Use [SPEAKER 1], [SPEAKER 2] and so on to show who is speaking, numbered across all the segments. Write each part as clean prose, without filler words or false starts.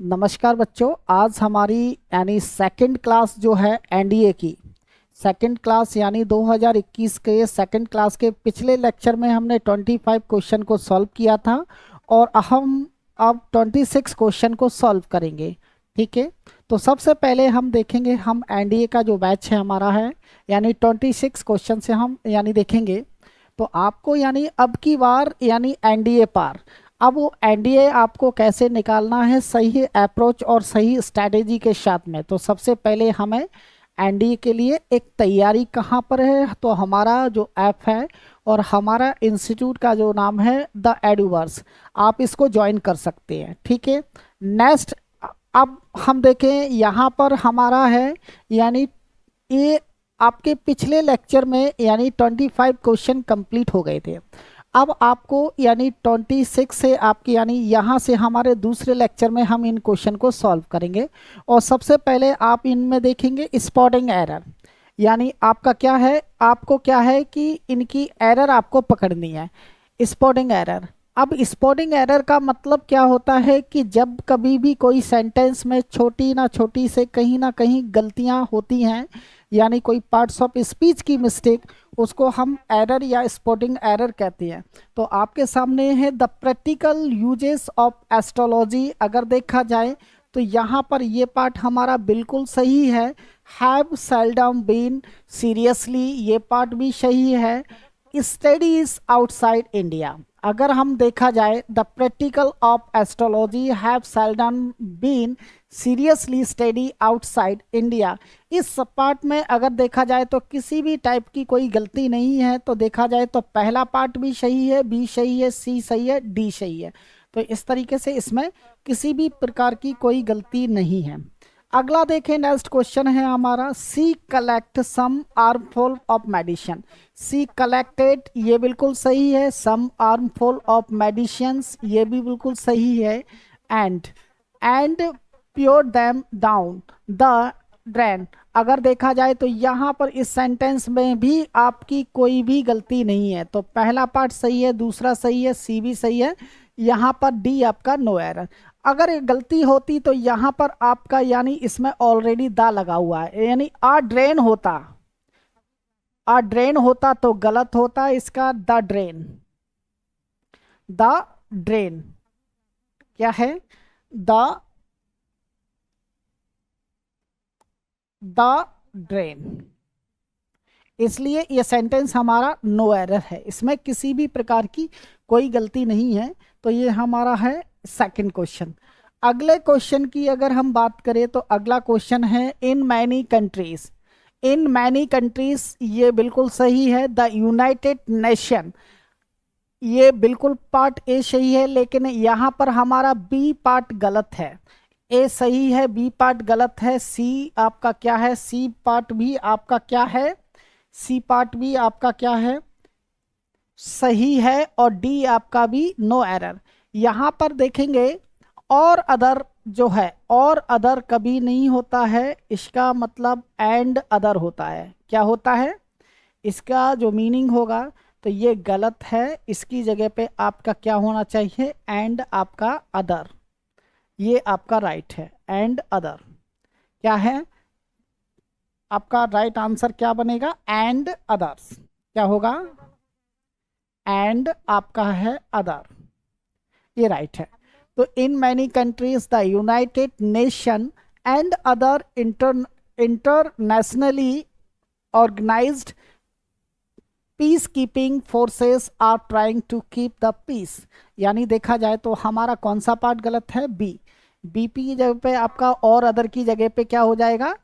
[SPEAKER 1] नमस्कार बच्चों। आज हमारी यानी सेकंड क्लास जो है एनडीए की सेकंड क्लास यानी 2021 के सेकंड क्लास के पिछले लेक्चर में हमने 25 क्वेश्चन को सॉल्व किया था और हम अब 26 क्वेश्चन को सॉल्व करेंगे। ठीक है, तो सबसे पहले हम देखेंगे, हम एनडीए का जो बैच है हमारा है यानी 26 क्वेश्चन से हम यानी देखेंगे। तो आपको यानी अब की बार यानी एनडीए पार, अब वो एनडीए आपको कैसे निकालना है सही अप्रोच और सही स्ट्रैटेजी के साथ में। तो सबसे पहले हमें एनडीए के लिए एक तैयारी कहाँ पर है, तो हमारा जो ऐप है और हमारा इंस्टीट्यूट का जो नाम है द एडुवर्स, आप इसको ज्वाइन कर सकते हैं। ठीक है, नेक्स्ट अब हम देखें यहाँ पर हमारा है यानी ये आपके पिछले लेक्चर में यानी 25 क्वेश्चन कंप्लीट हो गए थे। अब आपको यानी 26 से आपकी यानी यहाँ से हमारे दूसरे लेक्चर में हम इन क्वेश्चन को सॉल्व करेंगे। और सबसे पहले आप इनमें देखेंगे स्पॉटिंग एरर, यानी आपका क्या है, आपको क्या है कि इनकी एरर आपको पकड़नी है। स्पॉटिंग एरर, अब स्पॉटिंग एरर का मतलब क्या होता है कि जब कभी भी कोई सेंटेंस में छोटी ना छोटी से कहीं ना कहीं गलतियां होती हैं यानी कोई पार्ट्स ऑफ स्पीच की मिस्टेक, उसको हम एरर या स्पॉटिंग एरर कहते हैं। तो आपके सामने है the practical uses of astrology. अगर देखा जाए तो यहाँ पर ये पार्ट हमारा बिल्कुल सही है। हैव सेल्डम बीन सीरियसली, ये पार्ट भी सही है। स्टडीज आउटसाइड इंडिया, अगर हम देखा जाए the practical of astrology have seldom been seriously study outside India, इस पार्ट में अगर देखा जाए तो किसी भी टाइप की कोई गलती नहीं है। तो देखा जाए तो पहला पार्ट भी सही है, बी सही है, सी सही है, डी सही है। तो इस तरीके से इसमें किसी भी प्रकार की कोई गलती नहीं है। अगला देखें, नेक्स्ट क्वेश्चन है हमारा she collect some armful of medicine. She collected ये बिल्कुल सही है, सम आर्मफुल ऑफ मेडिसिन्स ये भी बिल्कुल सही है। And pure them down the drain, अगर देखा जाए तो यहाँ पर इस सेंटेंस में भी आपकी कोई भी गलती नहीं है। तो पहला पार्ट सही है, दूसरा सही है, सी भी सही है, यहाँ पर डी आपका नो एरर। अगर ये गलती होती तो यहाँ पर आपका यानी इसमें ऑलरेडी दा लगा हुआ है, यानी आ ड्रेन होता तो गलत होता इसका द ड्रेन। द ड्रेन क्या है, द ड्रेन, इसलिए ये सेंटेंस हमारा नो एरर है, इसमें किसी भी प्रकार की कोई गलती नहीं है। तो ये हमारा है सेकंड क्वेश्चन। अगले क्वेश्चन की अगर हम बात करें तो अगला क्वेश्चन है इन मैनी कंट्रीज। इन मैनी कंट्रीज ये बिल्कुल सही है। द यूनाइटेड नेशन ये बिल्कुल पार्ट ए सही है, लेकिन यहाँ पर हमारा बी पार्ट गलत है। ए सही है, बी पार्ट गलत है। सी आपका क्या है, सी पार्ट भी आपका क्या है, सी पार्ट भी आपका क्या है, सही है। और डी आपका भी नो एरर। यहाँ पर देखेंगे और अदर जो है, और अदर कभी नहीं होता है, इसका मतलब एंड अदर होता है। क्या होता है इसका जो मीनिंग होगा, तो ये गलत है, इसकी जगह पे आपका क्या होना चाहिए, एंड आपका अदर, ये आपका राइट है। एंड अदर क्या है, आपका राइट आंसर क्या बनेगा, एंड अदर्स क्या होगा, एंड आपका है अदर, ये राइट है। तो in many countries the united nation and other internationally organised peace keeping forces are trying to keep the peace, यानी देखा जाए तो हमारा कौन सा पार्ट गलत है, बी। बीपी की जगह पे आपका और अदर की जगह पे क्या हो जाएगा,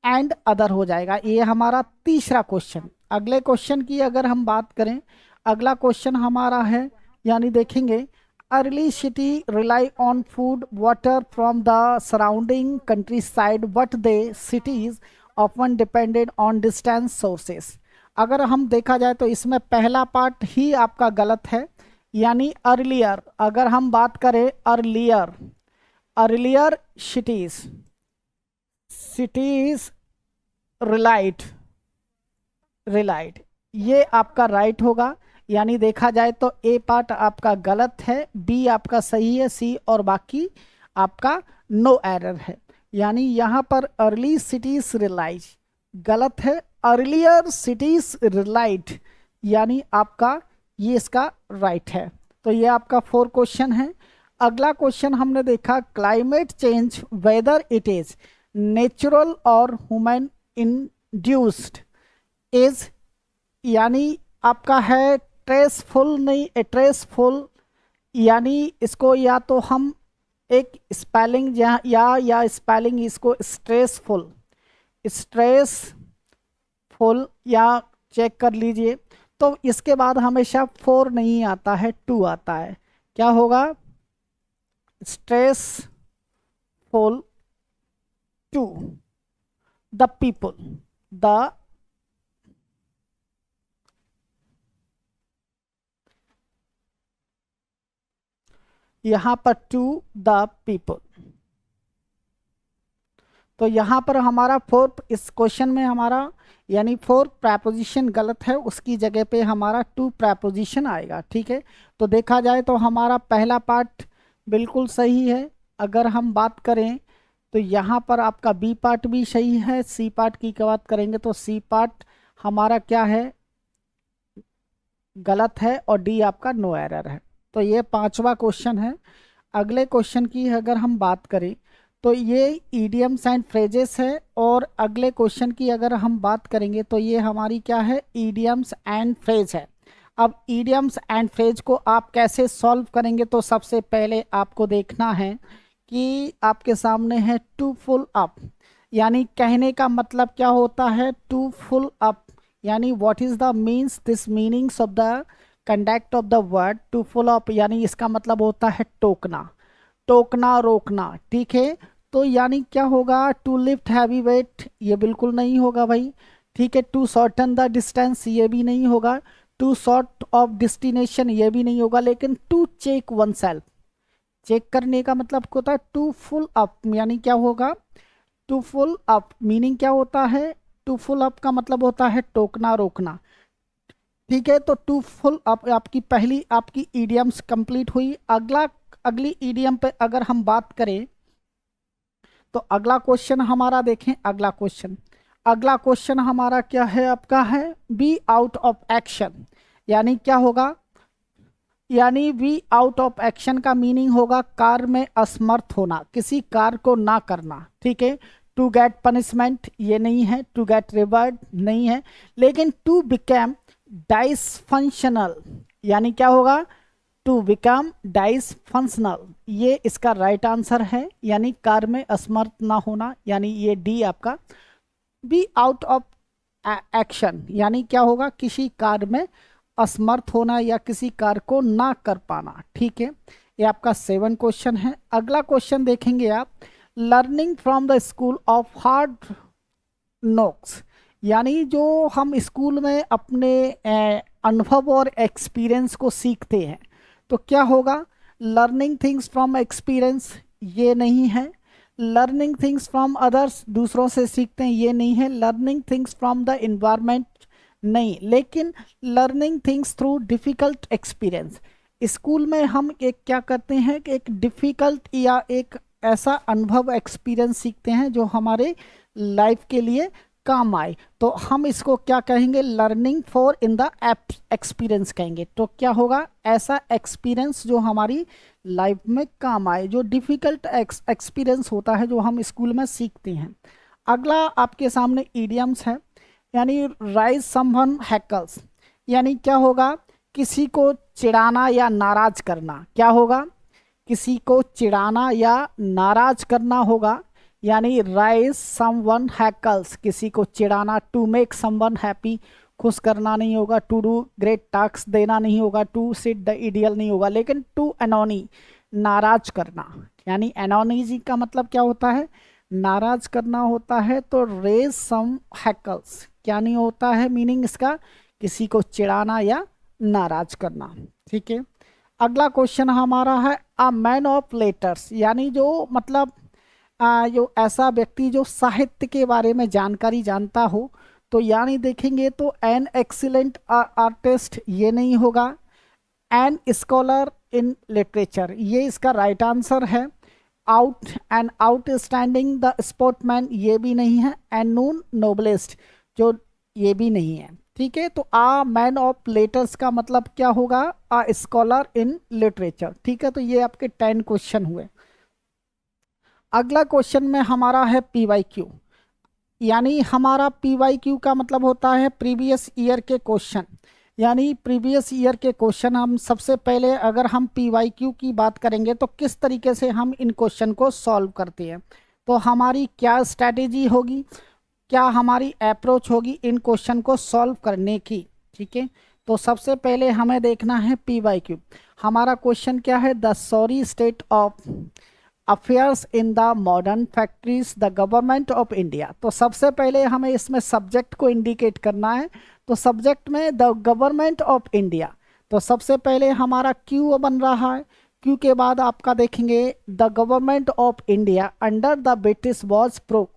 [SPEAKER 1] एंड अदर हो जाएगा। ये हमारा तीसरा क्वेश्चन। अगले क्वेश्चन की अगर हम बात करें, अगला क्वेश्चन हमारा है यानी देखेंगे early city rely on food water from the surrounding country side but they cities often depended on distance sources. अगर हम देखा जाए तो इसमें पहला पार्ट ही आपका गलत है, यानी अर्लियर। अगर हम बात करें अर्लियर, अर्लियर सिटीज रिलाइड ये आपका राइट होगा। यानी देखा जाए तो ए पार्ट आपका गलत है, बी आपका सही है, सी और बाकी आपका नो एरर है। यानी यहाँ पर अर्ली सिटीज रिलाइज गलत है, अर्लियर सिटीज रिलाइड यानी आपका ये इसका राइट है। तो ये आपका 4 क्वेश्चन है। अगला क्वेश्चन हमने देखा climate change whether it is natural और ह्यूमन इंड्यूस्ड इज, यानी आपका है ट्रेसफुल नहीं ट्रेसफुल, यानी इसको या तो हम एक स्पेलिंग या स्पेलिंग इसको स्ट्रेसफुल स्ट्रेसफुल या चेक कर लीजिए। तो इसके बाद हमेशा 4 नहीं आता है 2 आता है। क्या होगा? Stressful to the people, the यहां पर टू द पीपल। तो यहां पर हमारा 4 इस क्वेश्चन में हमारा यानी 4 प्रपोजिशन गलत है, उसकी जगह पे हमारा 2 प्रपोजिशन आएगा। ठीक है, तो देखा जाए तो हमारा पहला पार्ट बिल्कुल सही है। अगर हम बात करें तो यहाँ पर आपका बी पार्ट भी सही है। सी पार्ट की बात करेंगे तो सी पार्ट हमारा क्या है? गलत है और डी आपका नो एरर है। तो ये 5वां क्वेश्चन है। अगले क्वेश्चन की अगर हम बात करें तो ये ईडियम्स एंड फ्रेजेस है, और अगले क्वेश्चन की अगर हम बात करेंगे तो ये हमारी क्या है? ईडियम्स एंड फ्रेज है। अब ईडियम्स एंड फ्रेज को आप कैसे सॉल्व करेंगे? तो सबसे पहले आपको देखना है कि आपके सामने है टू फुल अप, यानी कहने का मतलब क्या होता है? टू फुल अप यानी what is the means this meanings of the conduct of the word to full up, यानी इसका मतलब होता है टोकना, टोकना, रोकना। ठीक है, तो यानी क्या होगा? टू लिफ्ट हैवी वेट, ये बिल्कुल नहीं होगा भाई। ठीक है, टू शॉर्टन द डिस्टेंस, ये भी नहीं होगा। टू शॉर्ट ऑफ डेस्टिनेशन, ये भी नहीं होगा। लेकिन to check oneself, check करने का मतलब होता है टू फुल अप, यानी क्या होगा? टू फुल अप मीनिंग क्या होता है? टू फुल अप का मतलब होता है टोकना, रोकना। ठीक है, तो टू फुल अप आपकी पहली आपकी ईडियम्स कंप्लीट हुई। अगली ईडियम पे अगर हम बात करें तो अगला क्वेश्चन हमारा देखें। अगला क्वेश्चन हमारा क्या है? आपका है बी आउट ऑफ एक्शन, यानी क्या होगा? यानी बी आउट ऑफ एक्शन का मीनिंग होगा कार्य में असमर्थ होना, किसी कार्य को ना करना। ठीक है, टू गेट पनिशमेंट ये नहीं है, टू गेट रिवॉर्ड नहीं है, लेकिन टू बिकम डाइसफंक्शनल यानी क्या होगा? टू बिकम डाइसफंक्शनल, ये इसका राइट आंसर है, यानी कार्य में असमर्थ ना होना, यानी ये डी आपका बी आउट ऑफ एक्शन यानी क्या होगा? किसी कार्य में असमर्थ होना या किसी कार्य को ना कर पाना। ठीक है, ये आपका 7 क्वेश्चन है। अगला क्वेश्चन देखेंगे आप, learning from the school of hard knocks, यानी जो हम स्कूल में अपने अनुभव और एक्सपीरियंस को सीखते हैं, तो क्या होगा? लर्निंग थिंग्स फ्रॉम एक्सपीरियंस ये नहीं है। लर्निंग थिंग्स फ्रॉम अदर्स दूसरों से सीखते हैं ये नहीं है। Learning things from the environment नहीं, लेकिन learning things through difficult experience, school में हम एक क्या करते हैं कि एक डिफिकल्ट या एक ऐसा अनुभव एक्सपीरियंस सीखते हैं जो हमारे लाइफ के लिए काम आए, तो हम इसको क्या कहेंगे? Learning for in the experience कहेंगे। तो क्या होगा? ऐसा एक्सपीरियंस जो हमारी लाइफ में काम आए, जो डिफिकल्ट एक्सपीरियंस होता है जो हम स्कूल में सीखते हैं। अगला आपके सामने इडियम्स है, यानी राइज समवन हैकल्स, यानी क्या होगा? किसी को चिढ़ाना या नाराज करना। क्या होगा? किसी को चिढ़ाना या नाराज करना होगा, यानी राइज समवन हैकल्स, किसी को चिढ़ाना। टू मेक समवन हैप्पी, खुश करना नहीं होगा। टू डू ग्रेट टास्क, देना नहीं होगा। टू सिट द आइडियल नहीं होगा, लेकिन टू एनोनी, नाराज करना, यानी एनोनीजी का मतलब क्या होता है? नाराज करना होता है। तो रेज सम हैकल्स क्या नहीं होता है मीनिंग इसका? किसी को चिढ़ाना या नाराज करना। ठीक है, अगला क्वेश्चन हमारा है अ मैन ऑफ लेटर्स, यानी जो मतलब जो ऐसा व्यक्ति जो साहित्य के बारे में जानकारी जानता हो, तो यानी देखेंगे तो एन एक्सीलेंट आर्टिस्ट ये नहीं होगा। एन स्कॉलर इन लिटरेचर ये इसका राइट आंसर है। Out and outstanding the sportsman, ये भी नहीं है। एंड नून नोबलेस्ट, जो ये भी नहीं है। ठीक है, तो आ मैन ऑफ लेटर्स का मतलब क्या होगा? आ स्कॉलर इन लिटरेचर। ठीक है, तो ये आपके 10 क्वेश्चन हुए। अगला क्वेश्चन में हमारा है पीवाईक्यू, यानी हमारा पीवाईक्यू का मतलब होता है प्रीवियस ईयर के क्वेश्चन। यानी प्रीवियस ईयर के क्वेश्चन हम सबसे पहले अगर हम पीवाईक्यू की बात करेंगे तो किस तरीके से हम इन क्वेश्चन को सॉल्व करते हैं, तो हमारी क्या स्ट्रैटेजी होगी, क्या हमारी अप्रोच होगी इन क्वेश्चन को सॉल्व करने की। ठीक है, तो सबसे पहले हमें देखना है पीवाईक्यू। हमारा क्वेश्चन क्या है? The sorry state of affairs in the modern factories the government of India. तो सबसे पहले हमें इसमें सब्जेक्ट को इंडिकेट करना है, तो सब्जेक्ट में द गवर्नमेंट ऑफ इंडिया, तो सबसे पहले हमारा क्यू बन रहा है। क्यू के बाद आपका देखेंगे the government of India under the British was pro,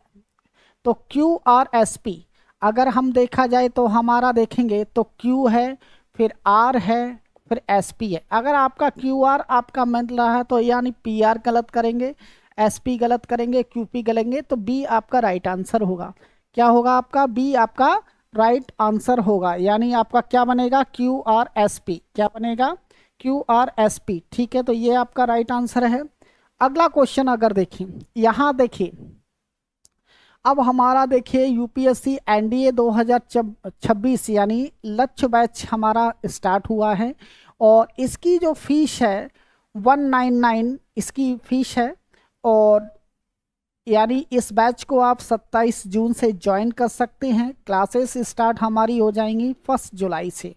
[SPEAKER 1] तो QRSP। अगर हम देखा जाए तो हमारा देखेंगे तो Q है, फिर R है, फिर SP है। अगर आपका QR आपका मिल रहा है तो यानी PR गलत करेंगे, SP गलत करेंगे, QP गलेंगे, तो B आपका राइट आंसर होगा। क्या होगा आपका? B आपका राइट आंसर होगा, यानी आपका क्या बनेगा? QRSP। क्या बनेगा? QRSP। ठीक है, तो ये आपका राइट आंसर है। अगला क्वेश्चन अगर देखें, यहाँ देखिए, अब हमारा देखिए यूपीएससी एनडीए 2026 यानी लक्ष्य बैच हमारा स्टार्ट हुआ है, और इसकी जो फीस है 199 इसकी फीस है। और यानी इस बैच को आप 27 जून से ज्वाइन कर सकते हैं। क्लासेस स्टार्ट हमारी हो जाएंगी 1 जुलाई से,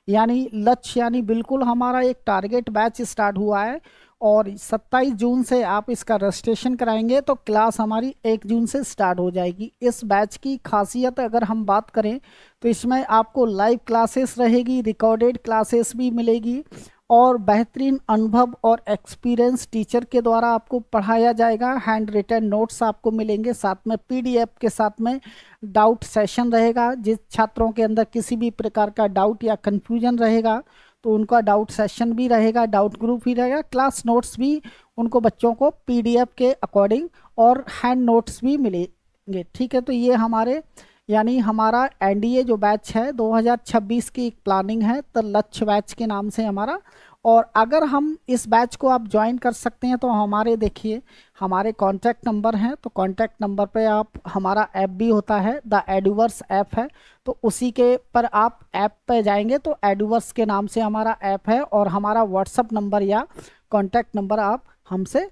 [SPEAKER 1] यानी लक्ष्य यानी बिल्कुल हमारा एक टारगेट बैच स्टार्ट हुआ है, और 27 जून से आप इसका रजिस्ट्रेशन कराएंगे तो क्लास हमारी 1 जून से स्टार्ट हो जाएगी। इस बैच की खासियत अगर हम बात करें तो इसमें आपको लाइव क्लासेस रहेगी, रिकॉर्डेड क्लासेस भी मिलेगी, और बेहतरीन अनुभव और एक्सपीरियंस टीचर के द्वारा आपको पढ़ाया जाएगा। हैंड रिटन नोट्स आपको मिलेंगे, साथ में PDF के साथ में डाउट सेशन रहेगा। जिस छात्रों के अंदर किसी भी प्रकार का डाउट या कन्फ्यूजन रहेगा तो उनका डाउट सेशन भी रहेगा, डाउट ग्रुप भी रहेगा, क्लास नोट्स भी उनको बच्चों को PDF के अकॉर्डिंग और हैंड नोट्स भी मिलेंगे। ठीक है, तो ये हमारे यानी हमारा एनडीए जो बैच है 2026 की एक प्लानिंग है, तो लक्ष्य बैच के नाम से हमारा। और अगर हम इस बैच को आप ज्वाइन कर सकते हैं तो हमारे देखिए हमारे कॉन्टैक्ट नंबर हैं, तो कॉन्टैक्ट नंबर पे आप, हमारा ऐप भी होता है, द एडुवर्स ऐप है, तो उसी के पर आप ऐप पे जाएंगे तो एडुवर्स के नाम से हमारा ऐप है, और हमारा व्हाट्सअप नंबर या कॉन्टैक्ट नंबर आप हमसे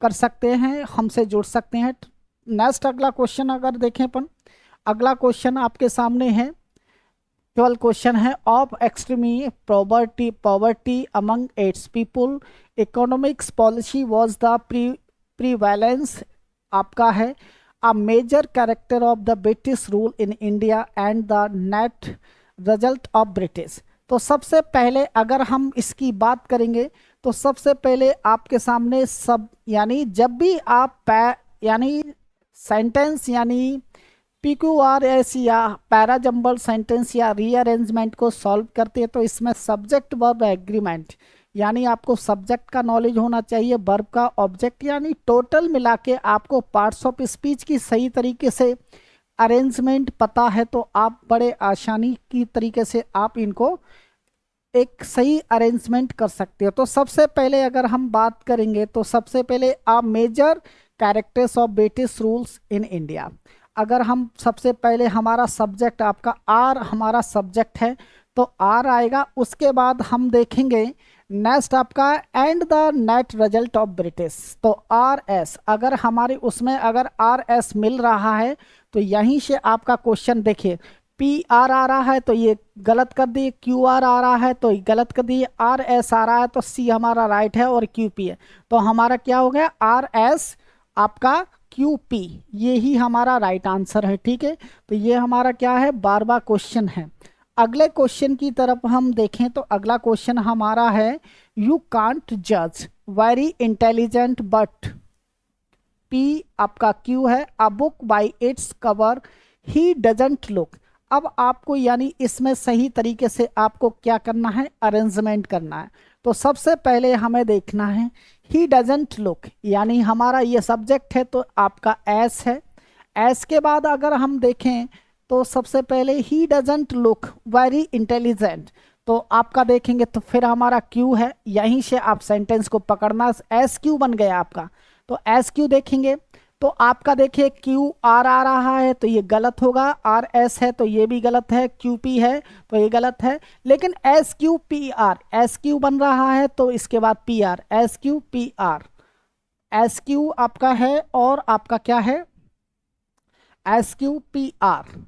[SPEAKER 1] कर सकते हैं, हमसे जुड़ सकते हैं। नेक्स्ट अगला क्वेश्चन अगर देखें अपन, अगला क्वेश्चन आपके सामने है, 12 क्वेश्चन है। Of extreme poverty among its people economics policy was the prevalence आपका है a major character of the British rule in India and the net result of British. तो सबसे पहले अगर हम इसकी बात करेंगे तो सबसे पहले आपके सामने सब, यानी जब भी आप यानी सेंटेंस यानी PQRS या पैराजंबल सेंटेंस या रीअरेंजमेंट को सॉल्व करते हैं तो इसमें सब्जेक्ट वर्ब एग्रीमेंट, यानी आपको सब्जेक्ट का नॉलेज होना चाहिए, वर्ब का, ऑब्जेक्ट, यानी टोटल मिला के आपको पार्ट्स ऑफ स्पीच की सही तरीके से अरेंजमेंट पता है तो आप बड़े आसानी की तरीके से आप इनको एक सही अरेंजमेंट कर सकते हो। तो सबसे पहले अगर हम बात करेंगे तो सबसे पहले आप major characters of British rules in India, अगर हम सबसे पहले हमारा सब्जेक्ट आपका आर हमारा सब्जेक्ट है तो आर आएगा। उसके बाद हम देखेंगे नेक्स्ट आपका and the net result of British, तो RS, अगर हमारे उसमें अगर RS मिल रहा है तो यहीं से आपका क्वेश्चन देखिए, PR आ रहा है तो ये गलत कर दिए, QR आ रहा है तो गलत कर दिए, RS आ रहा है तो C हमारा राइट है और QP है, तो हमारा क्या हो गया? RS आपका QP, ये ही हमारा राइट आंसर है। ठीक है, तो ये हमारा क्या है? 12वां क्वेश्चन है। अगले क्वेश्चन की तरफ हम देखें तो अगला क्वेश्चन हमारा है यू कांट जज वेरी इंटेलिजेंट बट P आपका Q है, a book by its cover he doesn't look अब आपको यानी इसमें सही तरीके से आपको क्या करना है, अरेंजमेंट करना है। तो सबसे पहले हमें देखना है ही डजंट लुक, यानी हमारा ये सब्जेक्ट है तो आपका एस है। एस के बाद अगर हम देखें तो सबसे पहले he doesn't look very intelligent, तो आपका देखेंगे तो फिर हमारा क्यू है, यहीं से आप सेंटेंस को पकड़ना, एस क्यू बन गया आपका। तो एस क्यू देखेंगे तो आपका देखिए क्यू आर आ रहा है तो ये गलत होगा, आर एस है तो ये भी गलत है, क्यू पी है तो ये गलत है, लेकिन S Q P R, S Q बन रहा है तो इसके बाद P R, S Q P R, S Q आपका है और आपका क्या है, एस क्यू पी आर।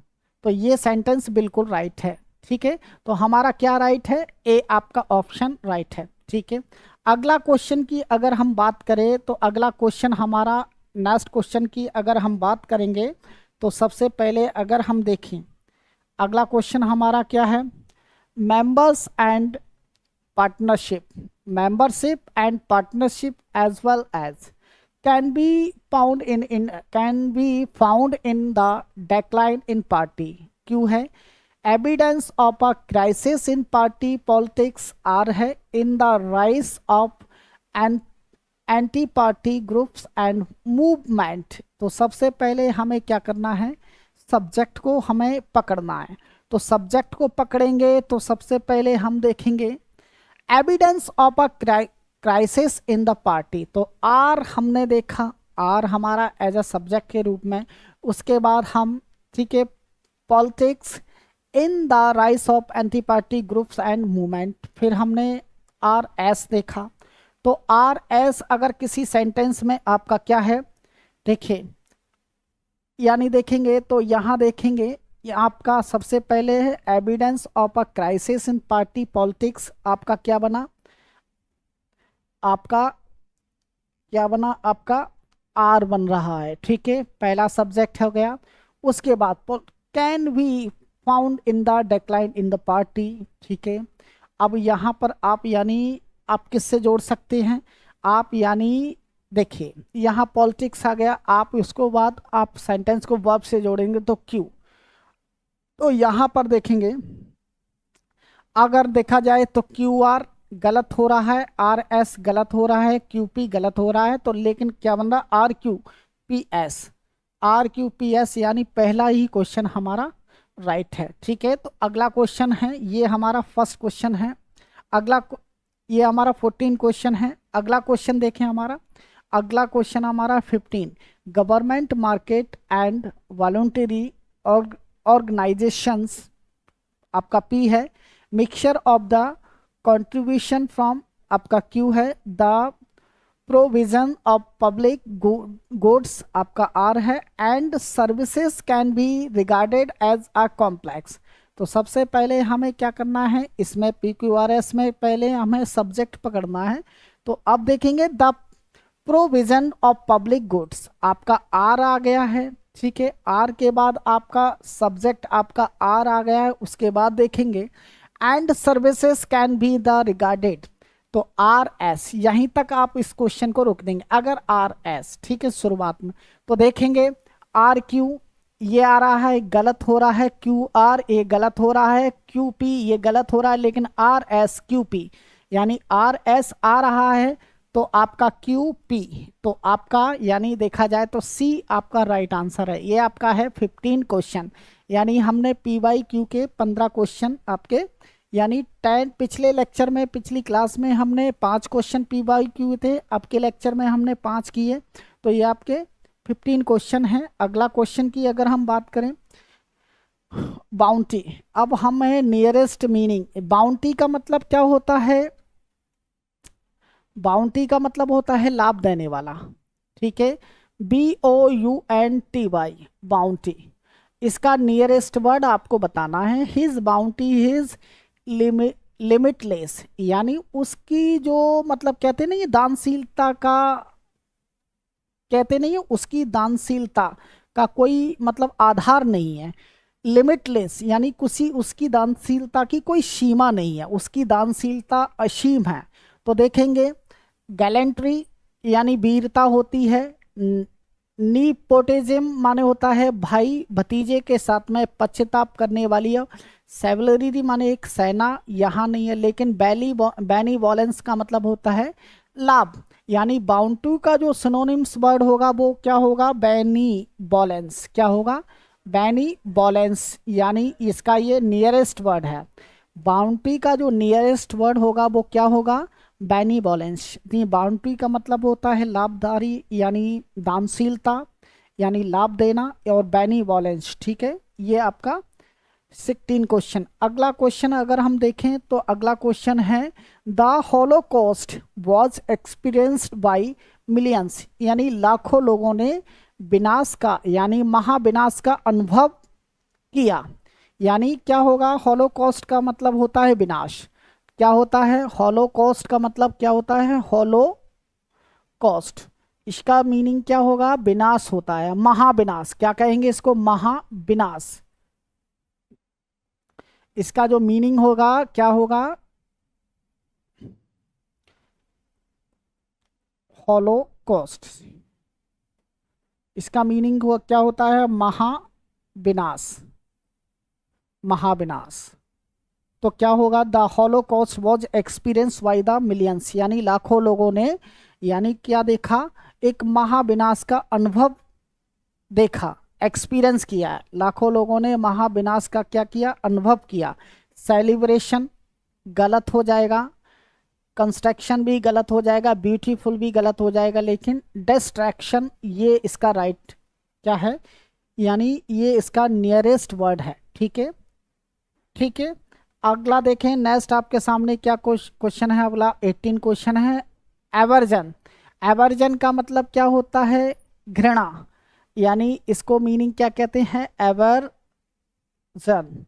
[SPEAKER 1] तो ये सेंटेंस बिल्कुल राइट है, ठीक है। तो हमारा क्या राइट है, ए आपका ऑप्शन राइट है, ठीक है। अगला क्वेश्चन की अगर हम बात करें तो अगला क्वेश्चन हमारा, नेक्स्ट क्वेश्चन की अगर हम बात करेंगे तो सबसे पहले अगर हम देखें अगला क्वेश्चन हमारा क्या है, members and partnership, membership and partnership as well as can be found in the decline in party, क्यों है, evidence of a crisis in party politics, R है, in the rise of an anti party groups and movement. तो सबसे पहले हमें क्या करना है, सब्जेक्ट को हमें पकड़ना है। तो सब्जेक्ट को पकड़ेंगे तो सबसे पहले हम देखेंगे evidence of a crisis in the party, तो आर हमने देखा, आर हमारा एज अ सब्जेक्ट के रूप में। उसके बाद हम, ठीक है, politics in the rise of anti party groups and movement, फिर हमने आर एस देखा। तो आर एस अगर किसी सेंटेंस में आपका क्या है, देखिए यानी देखेंगे तो यहाँ देखेंगे ये आपका सबसे पहले है evidence of a crisis in party politics, आपका क्या बना, आपका क्या बना, आपका आर बन रहा है, ठीक है, पहला सब्जेक्ट हो गया। उसके बाद can we found in the decline in the party, ठीक है। अब यहाँ पर आप यानी आप किससे जोड़ सकते हैं, आप यानी देखिए यहाँ पॉलिटिक्स आ गया, आप उसको बाद आप सेंटेंस को वर्ब से जोड़ेंगे तो क्यू। तो यहाँ पर देखेंगे अगर देखा जाए तो क्यू आर गलत हो रहा है, आर एस गलत हो रहा है, क्यू पी गलत हो रहा है, तो लेकिन क्या बन रहा, R Q P S, R Q P S, यानी पहला ही क्वेश्चन हमारा राइट है, ठीक है। तो अगला क्वेश्चन है, ये हमारा फर्स्ट क्वेश्चन है। ये हमारा 14 क्वेश्चन है। अगला क्वेश्चन देखें हमारा, अगला क्वेश्चन हमारा 15, government market and voluntary organisations, आपका पी है, mixture of the contribution from, आपका क्यू है, the provision of public goods, आपका आर है, and services can be regarded as a complex. तो सबसे पहले हमें क्या करना है, इसमें पी क्यू आर एस में पहले हमें सब्जेक्ट पकड़ना है। तो अब देखेंगे the provision of public goods, आपका आर आ गया है, ठीक है, आर के बाद आपका सब्जेक्ट आपका आर आ गया है। उसके बाद देखेंगे and services can be the regarded, तो आर एस, यहीं तक आप इस क्वेश्चन को रोक देंगे अगर आर एस, ठीक है, शुरुआत में। तो देखेंगे आर क्यू ये आ रहा है, गलत हो रहा है, क्यू आर ये गलत हो रहा है, क्यू पी ये गलत हो रहा है, लेकिन आर एस क्यू पी, यानी आर एस आ रहा है तो आपका क्यू पी, तो आपका यानी देखा जाए तो सी आपका राइट आंसर है। ये आपका है 15 क्वेश्चन, यानी हमने पी वाई क्यू के 15 क्वेश्चन आपके, यानी 10 पिछले लेक्चर में, पिछली क्लास में हमने 5 क्वेश्चन पी वाई क्यू थे, अब के लेक्चर में हमने 5 किए, तो ये आपके 15 क्वेश्चन हैं। अगला क्वेश्चन की अगर हम बात करें, बाउंटी, अब हमें नियरेस्ट मीनिंग, बाउंटी का मतलब क्या होता है, बाउंटी का मतलब होता है लाभ देने वाला, ठीक है, BOUNTY बाउंटी। इसका नियरेस्ट वर्ड आपको बताना है, हिज बाउंटी हिज लिमिटलेस, यानी उसकी जो मतलब कहते नहीं दानशीलता का, कहते नहीं है उसकी दानशीलता का कोई मतलब आधार नहीं है, लिमिटलेस यानी उसकी दानशीलता की कोई सीमा नहीं है, उसकी दानशीलता असीम है। तो देखेंगे गैलेंट्री यानी वीरता होती है, नीपोटिज्म माने होता है भाई भतीजे के साथ में पश्चाताप करने वाली है। सेवलरी माने एक सेना, यहाँ नहीं है, लेकिन बेनीवोलेंस का मतलब होता है लाभ। यानी बाउंटू का जो सिनोनिम्स वर्ड होगा वो क्या होगा, बेनीवोलेंस। क्या होगा, बेनीवोलेंस, यानी इसका ये नियरेस्ट वर्ड है। बाउंड्री का जो नियरेस्ट वर्ड होगा वो क्या होगा, बेनीवोलेंस। बाउंड्री का मतलब होता है लाभदारी, यानी दानशीलता, यानी लाभ देना, और बेनीवोलेंस। ठीक है, ये आपका 16 क्वेश्चन। अगला क्वेश्चन अगर हम देखें तो अगला क्वेश्चन है the Holocaust was experienced by millions, यानी लाखों लोगों ने विनाश का यानी महाविनाश का अनुभव किया। यानी क्या होगा, हॉलोकॉस्ट का मतलब होता है विनाश। क्या होता है, हॉलोकॉस्ट का मतलब क्या होता है, हॉलोकॉस्ट, इसका मीनिंग क्या होगा, विनाश होता है, महाविनाश। क्या कहेंगे इसको, महाविनाश। इसका जो मीनिंग होगा क्या होगा, हॉलोकॉस्ट, इसका मीनिंग क्या होता है, महाविनाश, महाविनाश। तो क्या होगा, the Holocaust was experience by the millions, यानी लाखों लोगों ने, यानी क्या देखा, एक महाविनाश का अनुभव देखा, एक्सपीरियंस किया है। लाखों लोगों ने महाविनाश का क्या किया, अनुभव किया। सेलिब्रेशन गलत हो जाएगा, कंस्ट्रक्शन भी गलत हो जाएगा, ब्यूटीफुल भी गलत हो जाएगा, लेकिन डिस्ट्रैक्शन ये इसका राइट क्या है, यानी ये इसका नियरेस्ट वर्ड है। ठीक है, ठीक है। अगला देखें, नेक्स्ट आपके सामने क्या क्वेश्चन है, अगला 18 क्वेश्चन है एवर्जन। एवर्जन का मतलब क्या होता है, घृणा, यानी इसको मीनिंग क्या कहते हैं, एवर्जन।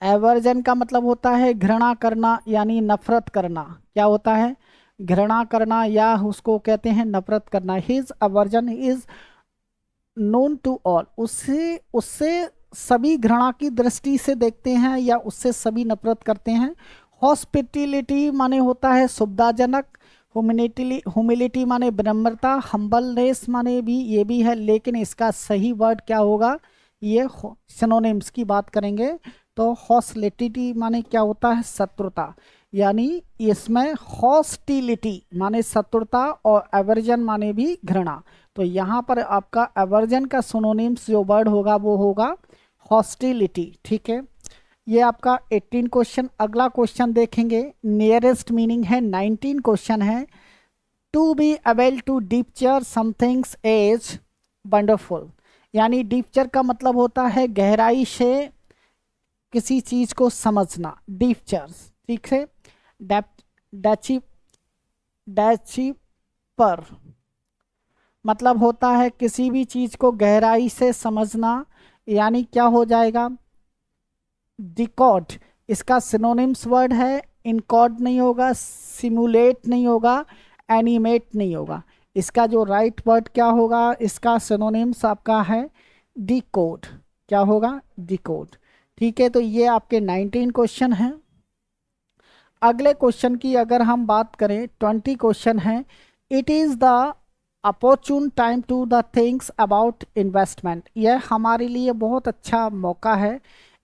[SPEAKER 1] एवर्जन का मतलब होता है घृणा करना, यानी नफरत करना। क्या होता है, घृणा करना, या उसको कहते हैं नफरत करना। His aversion is known to all, उससे उससे सभी घृणा की दृष्टि से देखते हैं, या उससे सभी नफरत करते हैं। हॉस्पिटलिटी माने होता है सुविधाजनक, ह्यूमिलिटी माने विनम्रता, हम्बलनेस माने भी ये भी है, लेकिन इसका सही वर्ड क्या होगा, ये सिनोनिम्स की बात करेंगे तो हॉस्टिलिटी माने क्या होता है, शत्रुता, यानी इसमें हॉस्टिलिटी माने शत्रुता और एवर्जन माने भी घृणा। तो यहाँ पर आपका एवर्जन का सिनोनिम्स जो वर्ड होगा वो होगा हॉस्टिलिटी। ठीक है, ये आपका 18 क्वेश्चन। अगला क्वेश्चन देखेंगे, नियरेस्ट मीनिंग है 19 क्वेश्चन है। To be able to depicture somethings as wonderful, यानी डिपचर का मतलब होता है गहराई से किसी चीज को समझना, डिपचर। ठीक है, डेचिपर मतलब होता है किसी भी चीज को गहराई से समझना, यानी क्या हो जाएगा, डिकोड। इसका सिनोनिम्स वर्ड है, इनकोड नहीं होगा, सिमुलेट नहीं होगा, एनिमेट नहीं होगा। इसका जो राइट वर्ड क्या होगा, इसका सिनोनिम्स आपका है डिकोड। क्या होगा, डिकोड। ठीक है, तो ये आपके 19 क्वेश्चन हैं। अगले क्वेश्चन की अगर हम बात करें, 20 क्वेश्चन है। It is the opportune time to the things about investment, यह हमारे लिए बहुत अच्छा मौका है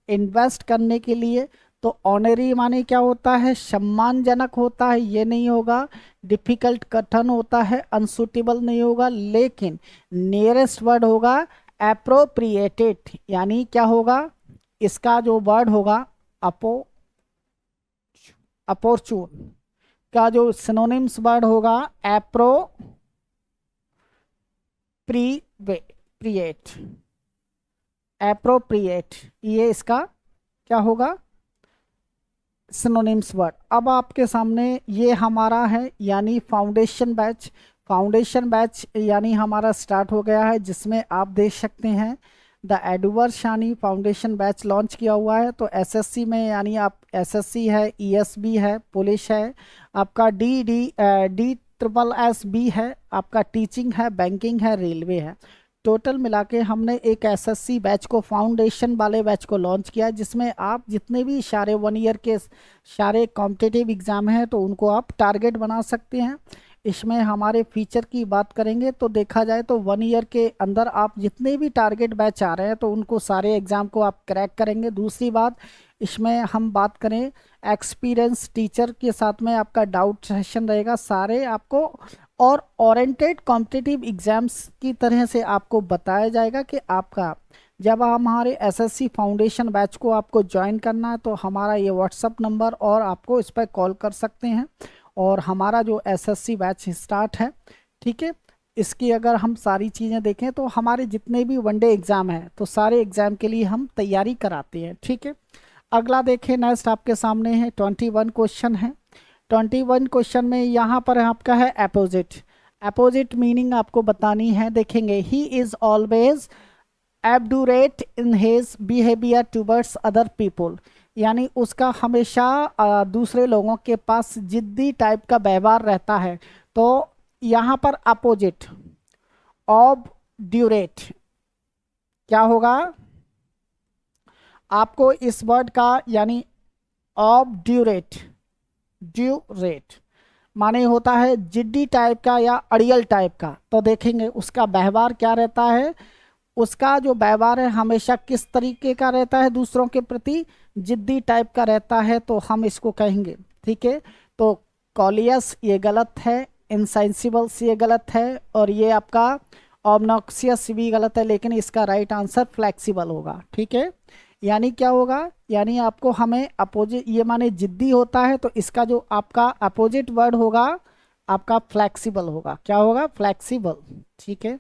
[SPEAKER 1] इन्वेस्ट करने के लिए। तो ऑनरी माने क्या होता है, सम्मानजनक होता है, ये नहीं होगा। डिफिकल्ट कठिन होता है, अनसुटेबल नहीं होगा, लेकिन नियरेस्ट वर्ड होगा एप्रोप्रिएटेड, यानी क्या होगा, इसका जो वर्ड होगा अपॉर्चुन का जो सिनोनिम्स वर्ड होगा एप्रोप्रिएट, ये इसका क्या होगा, सिनोनिम्स वर्ड। अब आपके सामने ये हमारा है, यानी फाउंडेशन बैच। फाउंडेशन बैच यानी हमारा स्टार्ट हो गया है, जिसमें आप देख सकते हैं द एडवर्स यानी फाउंडेशन बैच लॉन्च किया हुआ है। तो एसएससी में यानी आप एसएससी है, ईएसबी है, पुलिस है, आपका डी ट्रिपल एस बी है, आपका टीचिंग है, बैंकिंग है, रेलवे है। टोटल मिला के हमने एक एसएससी बैच को, फाउंडेशन वाले बैच को लॉन्च किया, जिसमें आप जितने भी सारे 1 ईयर के सारे कॉम्पिटिटिव एग्जाम हैं तो उनको आप टारगेट बना सकते हैं। इसमें हमारे फीचर की बात करेंगे तो देखा जाए तो 1 ईयर के अंदर आप जितने भी टारगेट बैच आ रहे हैं तो उनको सारे एग्ज़ाम को आप क्रैक करेंगे। दूसरी बात, इसमें हम बात करें एक्सपीरियंस टीचर के साथ में आपका डाउट सेशन रहेगा सारे आपको, और ओरिएंटेड कॉम्पिटिटिव एग्जाम्स की तरह से आपको बताया जाएगा कि आपका जब हमारे एसएससी फाउंडेशन बैच को आपको ज्वाइन करना है तो हमारा ये व्हाट्सअप नंबर और आपको इस पर कॉल कर सकते हैं, और हमारा जो एसएससी बैच स्टार्ट है, ठीक है। इसकी अगर हम सारी चीज़ें देखें तो हमारे जितने भी वनडे एग्ज़ाम हैं तो सारे एग्ज़ाम के लिए हम तैयारी कराते हैं, ठीक है। अगला देखें, नेक्स्ट आपके सामने है 21 क्वेश्चन है। 21 क्वेश्चन में यहाँ पर आपका है अपोजिट। अपोजिट मीनिंग आपको बतानी है। देखेंगे, he is always obdurate in his behaviour towards other people, यानी उसका हमेशा दूसरे लोगों के पास जिद्दी टाइप का व्यवहार रहता है। तो यहाँ पर अपोजिट ऑबड्यूरेट क्या होगा, आपको इस वर्ड का यानी ऑबड्यूरेट, ड्यूरेट माने होता है जिद्दी टाइप का या अड़ियल टाइप का। तो देखेंगे उसका व्यवहार क्या रहता है, उसका जो व्यवहार है हमेशा किस तरीके का रहता है, दूसरों के प्रति जिद्दी टाइप का रहता है, तो हम इसको कहेंगे, ठीक है। तो कॉलियस ये गलत है, इनसेंसिबल्स ये गलत है, और ये आपका ऑब्नॉक्सियस भी गलत है, लेकिन इसका राइट आंसर फ्लेक्सिबल होगा, ठीक है। यानी क्या होगा, यानी आपको हमें अपोजिट, ये माने जिद्दी होता है तो इसका जो आपका अपोजिट वर्ड होगा आपका फ्लेक्सिबल होगा। क्या होगा, फ्लेक्सिबल, ठीक है।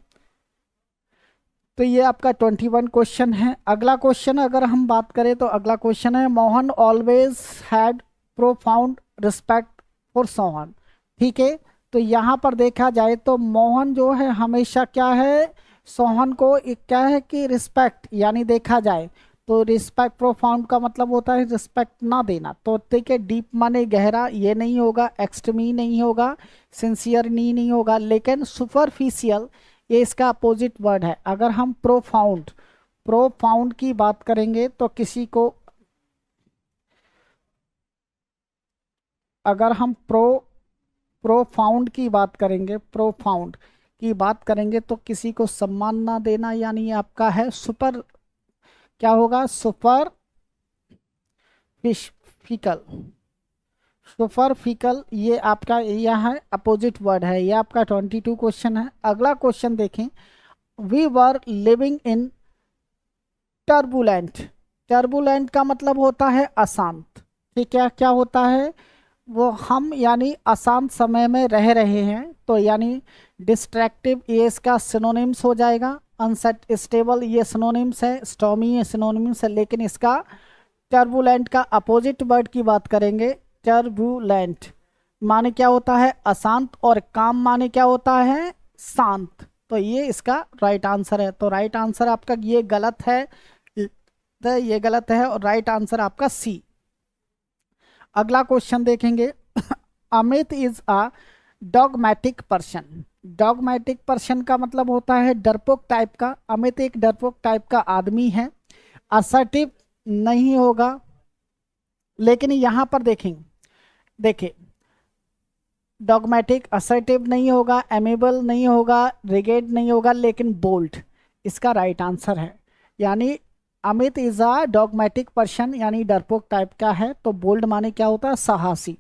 [SPEAKER 1] तो ये आपका 21 क्वेश्चन है। अगला क्वेश्चन अगर हम बात करें तो अगला क्वेश्चन है, Mohan always had profound respect for Sohan, ठीक है। तो यहाँ पर देखा जाए तो मोहन जो है हमेशा क्या है, सोहन को एक क्या है कि रिस्पेक्ट, यानी देखा जाए तो रिस्पेक्ट, प्रोफाउंड का मतलब होता है रिस्पेक्ट ना देना। तो ठीक है, डीप माने गहरा ये नहीं होगा, एक्सट्रीमी नहीं होगा, सिंसियर नहीं होगा, लेकिन सुपरफिशियल ये इसका अपोजिट वर्ड है। अगर हम प्रोफाउंड, प्रोफाउंड की बात करेंगे तो किसी को, अगर हम प्रोफाउंड की बात करेंगे, प्रोफाउंड की बात करेंगे तो किसी को सम्मान ना देना, यानी आपका है सुपर, क्या होगा, सुपर फिकल, सुपर फिकल, ये आपका यह है अपोजिट वर्ड है। ये आपका 22 क्वेश्चन है। अगला क्वेश्चन देखें, we were living in turbulent. Turbulent का मतलब होता है अशांत, ठीक है। क्या होता है वो, हम यानी अशांत समय में रह रहे हैं, तो यानी डिस्ट्रैक्टिव ये इसका सिनोनिम्स हो जाएगा, अनसेट स्टेबल ये सिनोनिम्स है, स्टॉमी ये सिनोनिम्स है, लेकिन इसका टर्बुलेंट का अपोजिट वर्ड की बात करेंगे, टर्बुलेंट माने क्या होता है, अशांत, और काम माने क्या होता है, शांत। तो ये इसका राइट आंसर है। तो राइट आंसर आपका ये गलत है, तो ये गलत है, और राइट आंसर आपका सी। अगला क्वेश्चन देखेंगे, Amit is a dogmatic person. Dogmatic person का मतलब होता है डरपोक टाइप का। अमित एक डरपोक टाइप का आदमी है। असर्टिव नहीं होगा, लेकिन यहां पर देखेंगे, देखिए डॉगमेटिक असर्टिव नहीं होगा, एमेबल नहीं होगा, रिगेड नहीं होगा, लेकिन बोल्ड इसका राइट आंसर है। यानी Amit is a dogmatic person, यानी डरपोक टाइप का है, तो बोल्ड माने क्या होता है, साहसी।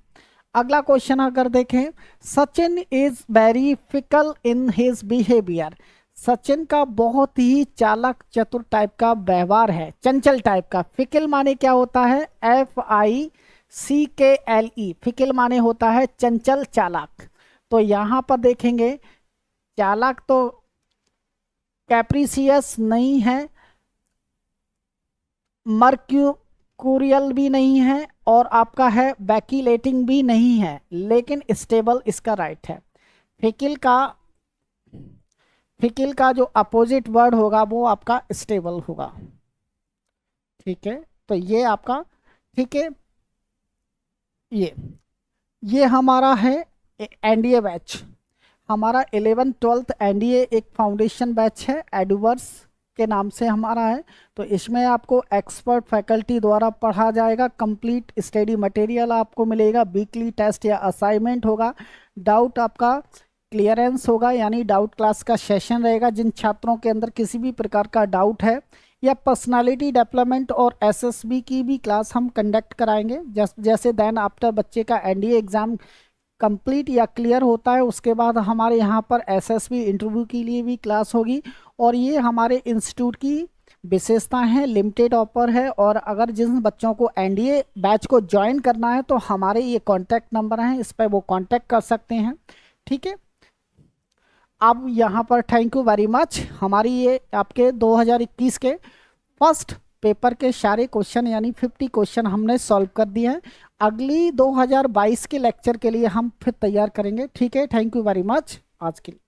[SPEAKER 1] अगला क्वेश्चन अगर देखें, Sachin is very fickle in his behaviour. Sachin का बहुत ही चालाक चतुर टाइप का व्यवहार है, चंचल टाइप का। फिकल माने क्या होता है, FICKLE, फिकल माने होता है चंचल, चालाक। तो यहाँ पर देखेंगे चालाक तो कैप्रिसियस नहीं है, मर्क्यूरियल भी नहीं है, और आपका है वैकिलेटिंग भी नहीं है, लेकिन स्टेबल इसका राइट है। फिकिल का, फिकिल का जो अपोजिट वर्ड होगा वो आपका स्टेबल होगा, ठीक है। तो ये आपका, ठीक है, ये हमारा है एनडीए बैच। हमारा 11th 12th एनडीए एक फाउंडेशन बैच है एडवर्स के नाम से हमारा है। तो इसमें आपको एक्सपर्ट फैकल्टी द्वारा पढ़ा जाएगा, कंप्लीट स्टडी मटेरियल आपको मिलेगा, वीकली टेस्ट या असाइनमेंट होगा, डाउट आपका क्लियरेंस होगा, यानी डाउट क्लास का सेशन रहेगा। जिन छात्रों के अंदर किसी भी प्रकार का डाउट है, या पर्सनालिटी डेवलपमेंट और एसएसबी की भी क्लास हम कंडक्ट कराएंगे। जैसे देन आफ्टर बच्चे का एनडीए एग्ज़ाम कंप्लीट या क्लियर होता है, उसके बाद हमारे यहाँ पर एसएसबी इंटरव्यू के लिए भी क्लास होगी। और ये हमारे इंस्टीट्यूट की विशेषता है, लिमिटेड ऑफर है। और अगर जिन बच्चों को एनडीए बैच को ज्वाइन करना है तो हमारे ये कॉन्टैक्ट नंबर हैं, इस पर वो कॉन्टैक्ट कर सकते हैं। ठीक है, अब यहाँ पर थैंक यू वेरी मच। हमारी ये आपके 2021 के फर्स्ट पेपर के सारे क्वेश्चन यानी 50 क्वेश्चन हमने सॉल्व कर दिए हैं। अगली 2022 के लेक्चर के लिए हम फिर तैयार करेंगे। ठीक है, थैंक यू वेरी मच आज के लिए।